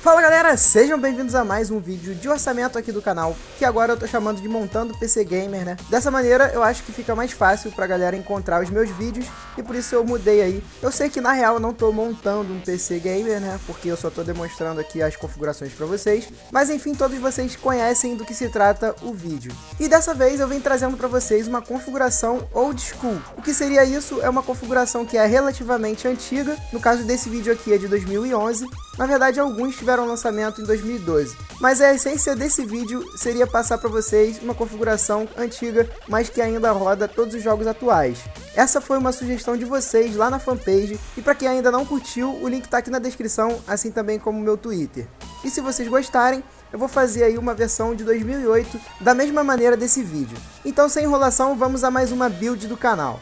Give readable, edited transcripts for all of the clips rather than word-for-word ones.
Fala galera, sejam bem-vindos a mais um vídeo de orçamento aqui do canal, que agora eu tô chamando de Montando PC Gamer, né? Dessa maneira eu acho que fica mais fácil pra galera encontrar os meus vídeos e por isso eu mudei aí. Eu sei que na real eu não tô montando um PC Gamer, né? Porque eu só tô demonstrando aqui as configurações pra vocês, mas enfim, todos vocês conhecem do que se trata o vídeo. E dessa vez eu venho trazendo pra vocês uma configuração old school. O que seria isso? É uma configuração que é relativamente antiga, no caso desse vídeo aqui é de 2011, na verdade alguns tiveram lançamento em 2012, mas a essência desse vídeo seria passar para vocês uma configuração antiga, mas que ainda roda todos os jogos atuais. Essa foi uma sugestão de vocês lá na fanpage, e para quem ainda não curtiu, o link tá aqui na descrição, assim também como o meu Twitter. E se vocês gostarem, eu vou fazer aí uma versão de 2008 da mesma maneira desse vídeo. Então sem enrolação, vamos a mais uma build do canal.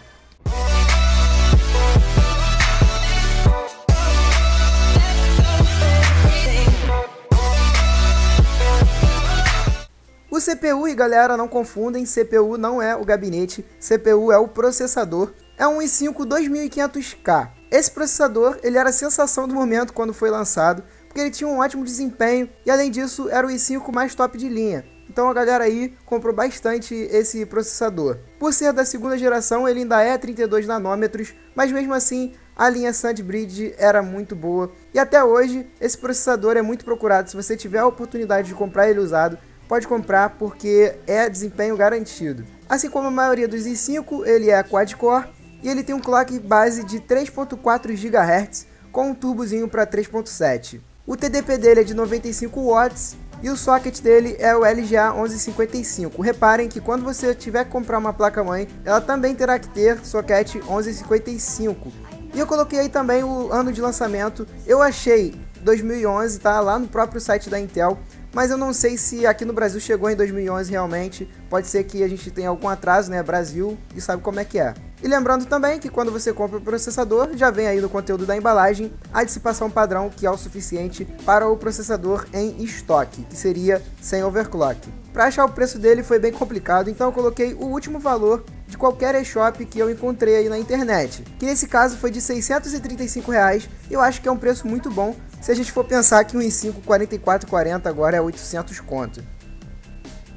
O CPU, e galera, não confundem, CPU não é o gabinete, CPU é o processador, é um i5 2500K. Esse processador, ele era a sensação do momento quando foi lançado, porque ele tinha um ótimo desempenho e além disso era o i5 mais top de linha. Então a galera aí comprou bastante esse processador. Por ser da segunda geração, ele ainda é 32 nanômetros, mas mesmo assim a linha SandBridge era muito boa. E até hoje esse processador é muito procurado. Se você tiver a oportunidade de comprar ele usado, pode comprar porque é desempenho garantido. Assim como a maioria dos i5, ele é quad-core e ele tem um clock base de 3.4 GHz com um turbozinho para 3.7. O TDP dele é de 95 watts e o socket dele é o LGA 1155. Reparem que quando você tiver que comprar uma placa-mãe, ela também terá que ter socket 1155. E eu coloquei aí também o ano de lançamento. Eu achei 2011, tá? Lá no próprio site da Intel. Mas eu não sei se aqui no Brasil chegou em 2011 realmente. Pode ser que a gente tenha algum atraso, né? Brasil, e sabe como é que é. E lembrando também que quando você compra o processador, já vem aí no conteúdo da embalagem a dissipação padrão, que é o suficiente para o processador em estoque, que seria sem overclock. Para achar o preço dele foi bem complicado, então eu coloquei o último valor de qualquer eShop que eu encontrei aí na internet, que nesse caso foi de R$ 635 reais. Eu acho que é um preço muito bom, se a gente for pensar que um i5 4440 agora é 800 conto.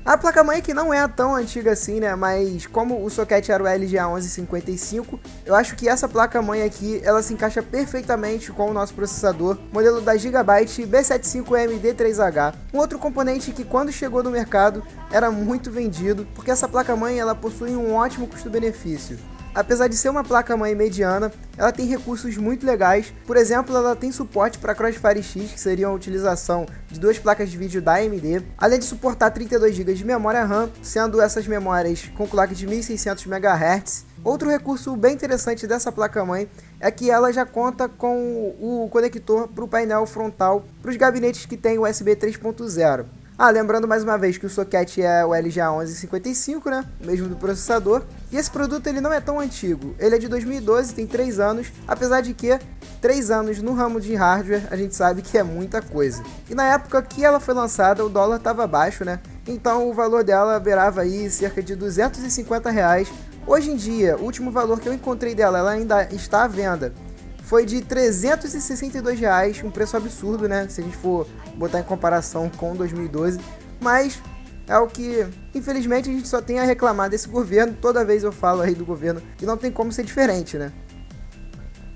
A placa-mãe que não é tão antiga assim, né, mas como o socket era o LGA 1155, eu acho que essa placa-mãe aqui, ela se encaixa perfeitamente com o nosso processador, modelo da Gigabyte B75MD3H, um outro componente que quando chegou no mercado era muito vendido, porque essa placa-mãe ela possui um ótimo custo-benefício. Apesar de ser uma placa-mãe mediana, ela tem recursos muito legais. Por exemplo, ela tem suporte para Crossfire X, que seria a utilização de duas placas de vídeo da AMD, além de suportar 32 GB de memória RAM, sendo essas memórias com clock de 1600 MHz. Outro recurso bem interessante dessa placa-mãe é que ela já conta com o conector para o painel frontal para os gabinetes que tem USB 3.0. Lembrando mais uma vez que o socket é o LGA 1155, né? Mesmo do processador. E esse produto ele não é tão antigo. Ele é de 2012, tem 3 anos. Apesar de que 3 anos no ramo de hardware a gente sabe que é muita coisa. E na época que ela foi lançada o dólar estava baixo, né? Então o valor dela beirava aí cerca de 250 reais. Hoje em dia, o último valor que eu encontrei dela, ela ainda está à venda, foi de R$ 362 reais, um preço absurdo, né? Se a gente for botar em comparação com 2012. Mas é o que, infelizmente, a gente só tem a reclamar desse governo. Toda vez eu falo aí do governo que não tem como ser diferente, né?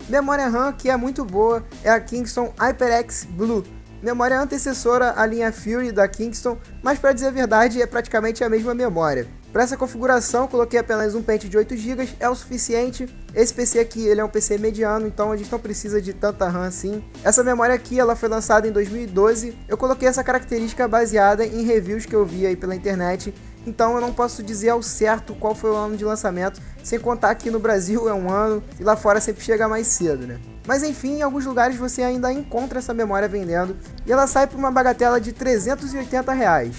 Memória RAM que é muito boa é a Kingston HyperX Blue. Memória antecessora à linha Fury da Kingston, mas para dizer a verdade é praticamente a mesma memória. Para essa configuração coloquei apenas um pente de 8 GB, é o suficiente. Esse PC aqui ele é um PC mediano, então a gente não precisa de tanta RAM assim. Essa memória aqui ela foi lançada em 2012, eu coloquei essa característica baseada em reviews que eu vi aí pela internet, então eu não posso dizer ao certo qual foi o ano de lançamento, sem contar que no Brasil é um ano e lá fora sempre chega mais cedo, né? Mas enfim, em alguns lugares você ainda encontra essa memória vendendo e ela sai por uma bagatela de R$ 380 reais.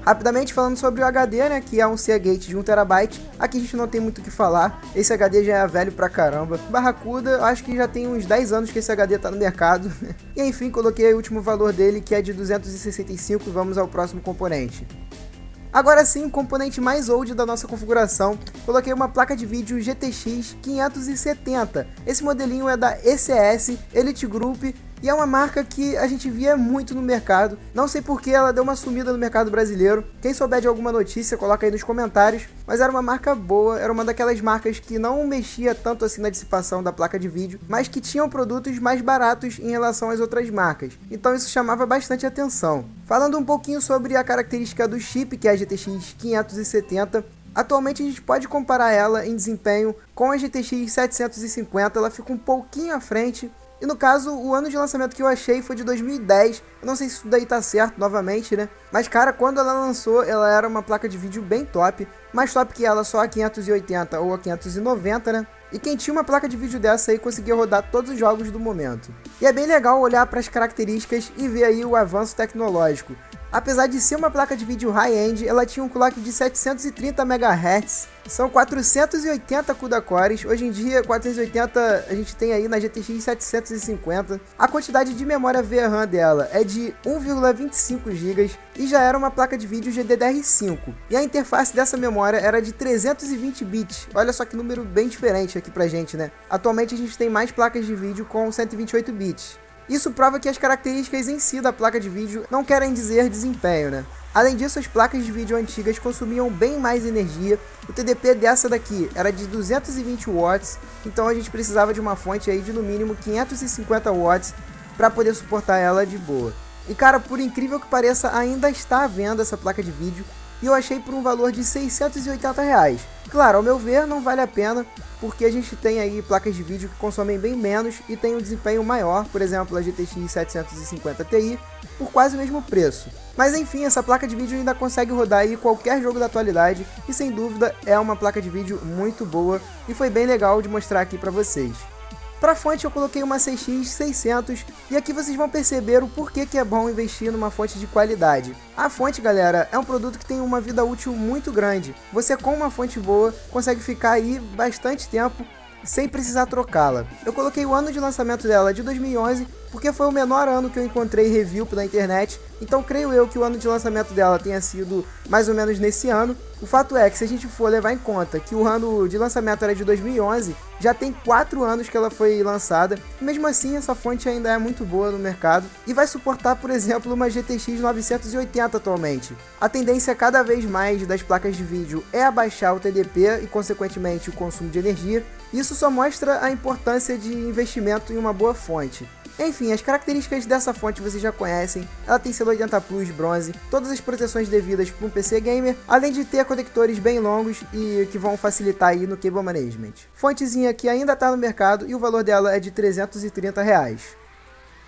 Rapidamente falando sobre o HD, né, que é um Seagate de 1TB, aqui a gente não tem muito o que falar, esse HD já é velho pra caramba. Barracuda, acho que já tem uns 10 anos que esse HD tá no mercado. E enfim, coloquei o último valor dele, que é de 265, vamos ao próximo componente. Agora sim, o componente mais old da nossa configuração, coloquei uma placa de vídeo GTX 570. Esse modelinho é da ECS Elite Group e é uma marca que a gente via muito no mercado. Não sei porque ela deu uma sumida no mercado brasileiro. Quem souber de alguma notícia, coloca aí nos comentários. Mas era uma marca boa, era uma daquelas marcas que não mexia tanto assim na dissipação da placa de vídeo, mas que tinham produtos mais baratos em relação às outras marcas. Então isso chamava bastante atenção. Falando um pouquinho sobre a característica do chip, que é a GTX 570, atualmente a gente pode comparar ela em desempenho com a GTX 750, ela fica um pouquinho à frente. E no caso, o ano de lançamento que eu achei foi de 2010, eu não sei se isso daí tá certo novamente, né? Mas cara, quando ela lançou, ela era uma placa de vídeo bem top, mais top que ela só a 580 ou a 590, né? E quem tinha uma placa de vídeo dessa aí conseguia rodar todos os jogos do momento. E é bem legal olhar para as características e ver aí o avanço tecnológico. Apesar de ser uma placa de vídeo high-end, ela tinha um clock de 730 MHz, são 480 CUDA cores, hoje em dia 480 a gente tem aí na GTX 750. A quantidade de memória VRAM dela é de 1,25 GB e já era uma placa de vídeo GDDR5. E a interface dessa memória era de 320 bits, olha só que número bem diferente aqui pra gente, né? Atualmente a gente tem mais placas de vídeo com 128 bits. Isso prova que as características em si da placa de vídeo não querem dizer desempenho, né? Além disso, as placas de vídeo antigas consumiam bem mais energia. O TDP dessa daqui era de 220 watts, então a gente precisava de uma fonte aí de no mínimo 550 watts para poder suportar ela de boa. E cara, por incrível que pareça, ainda está à venda essa placa de vídeo e eu achei por um valor de R$680. Claro, ao meu ver, não vale a pena, porque a gente tem aí placas de vídeo que consomem bem menos e tem um desempenho maior, por exemplo a GTX 750 Ti, por quase o mesmo preço. Mas enfim, essa placa de vídeo ainda consegue rodar aí qualquer jogo da atualidade e sem dúvida é uma placa de vídeo muito boa e foi bem legal de mostrar aqui pra vocês. Para fonte eu coloquei uma CX 600 e aqui vocês vão perceber o porquê que é bom investir numa fonte de qualidade. A fonte, galera, é um produto que tem uma vida útil muito grande. Você com uma fonte boa consegue ficar aí bastante tempo sem precisar trocá-la. Eu coloquei o ano de lançamento dela de 2011 porque foi o menor ano que eu encontrei review pela internet, então creio eu que o ano de lançamento dela tenha sido mais ou menos nesse ano. O fato é que se a gente for levar em conta que o ano de lançamento era de 2011, já tem 4 anos que ela foi lançada, e mesmo assim essa fonte ainda é muito boa no mercado e vai suportar, por exemplo, uma GTX 980 atualmente. A tendência cada vez mais das placas de vídeo é abaixar o TDP e consequentemente o consumo de energia. Isso só mostra a importância de investimento em uma boa fonte. Enfim, as características dessa fonte vocês já conhecem, ela tem selo 80 Plus bronze, todas as proteções devidas para um PC gamer, além de ter conectores bem longos e que vão facilitar aí no cable management. Fontezinha que ainda está no mercado e o valor dela é de R$330.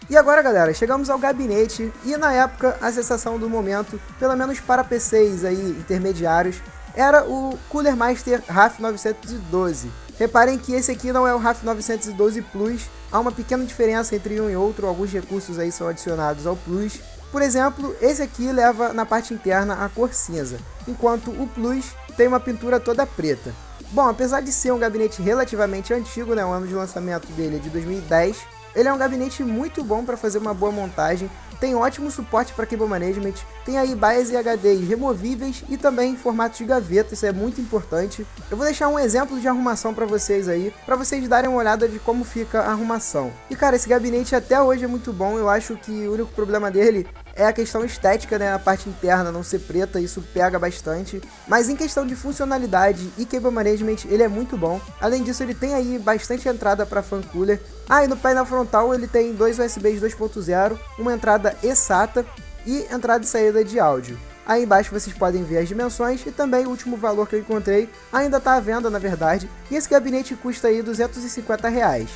E agora, galera, chegamos ao gabinete e na época a sensação do momento, pelo menos para PCs aí intermediários, era o Cooler Master RAF 912. Reparem que esse aqui não é o RAF 912 Plus, há uma pequena diferença entre um e outro, alguns recursos aí são adicionados ao Plus. Por exemplo, esse aqui leva na parte interna a cor cinza, enquanto o Plus tem uma pintura toda preta. Bom, apesar de ser um gabinete relativamente antigo, né, o ano de lançamento dele é de 2010, ele é um gabinete muito bom para fazer uma boa montagem, tem ótimo suporte para cable management, tem aí BIOS e HDs removíveis e também formatos de gaveta, isso é muito importante. Eu vou deixar um exemplo de arrumação para vocês aí, para vocês darem uma olhada de como fica a arrumação. E cara, esse gabinete até hoje é muito bom, eu acho que o único problema dele é a questão estética, né, a parte interna não ser preta, isso pega bastante. Mas em questão de funcionalidade e cable management, ele é muito bom. Além disso, ele tem aí bastante entrada para fan cooler. Ah, e no painel frontal ele tem dois USBs 2.0, uma entrada eSATA e entrada e saída de áudio. Aí embaixo vocês podem ver as dimensões e também o último valor que eu encontrei, ainda está à venda na verdade, e esse gabinete custa aí R$250.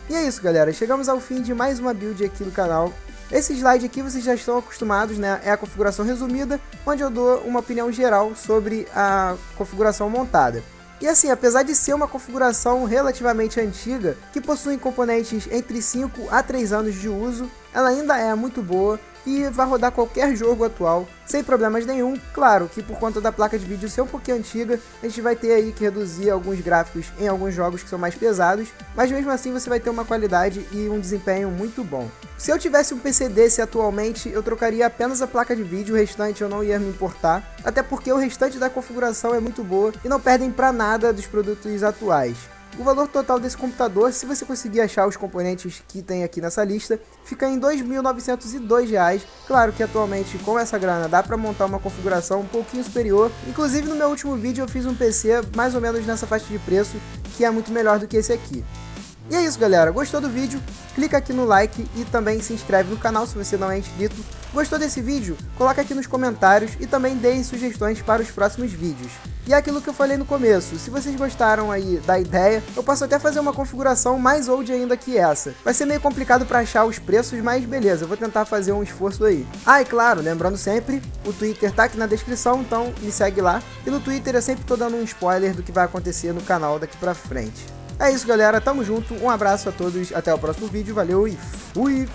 E é isso, galera, chegamos ao fim de mais uma build aqui do canal. Esse slide aqui vocês já estão acostumados, né? É a configuração resumida, onde eu dou uma opinião geral sobre a configuração montada. E assim, apesar de ser uma configuração relativamente antiga, que possui componentes entre 5 a 3 anos de uso, ela ainda é muito boa e vai rodar qualquer jogo atual, sem problemas nenhum. Claro que por conta da placa de vídeo ser um pouquinho antiga, a gente vai ter aí que reduzir alguns gráficos em alguns jogos que são mais pesados, mas mesmo assim você vai ter uma qualidade e um desempenho muito bom. Se eu tivesse um PC desse atualmente, eu trocaria apenas a placa de vídeo, o restante eu não ia me importar, até porque o restante da configuração é muito boa e não perdem pra nada dos produtos atuais. O valor total desse computador, se você conseguir achar os componentes que tem aqui nessa lista, fica em R$ 2.902. Claro que atualmente com essa grana dá para montar uma configuração um pouquinho superior. Inclusive no meu último vídeo eu fiz um PC mais ou menos nessa faixa de preço, que é muito melhor do que esse aqui. E é isso, galera. Gostou do vídeo? Clica aqui no like e também se inscreve no canal se você não é inscrito. Gostou desse vídeo? Coloca aqui nos comentários e também deem sugestões para os próximos vídeos. E é aquilo que eu falei no começo, se vocês gostaram aí da ideia, eu posso até fazer uma configuração mais old ainda que essa. Vai ser meio complicado para achar os preços, mas beleza, eu vou tentar fazer um esforço aí. Ah, e claro, lembrando sempre, o Twitter tá aqui na descrição, então me segue lá. E no Twitter eu sempre tô dando um spoiler do que vai acontecer no canal daqui pra frente. É isso, galera, tamo junto, um abraço a todos, até o próximo vídeo, valeu e fui!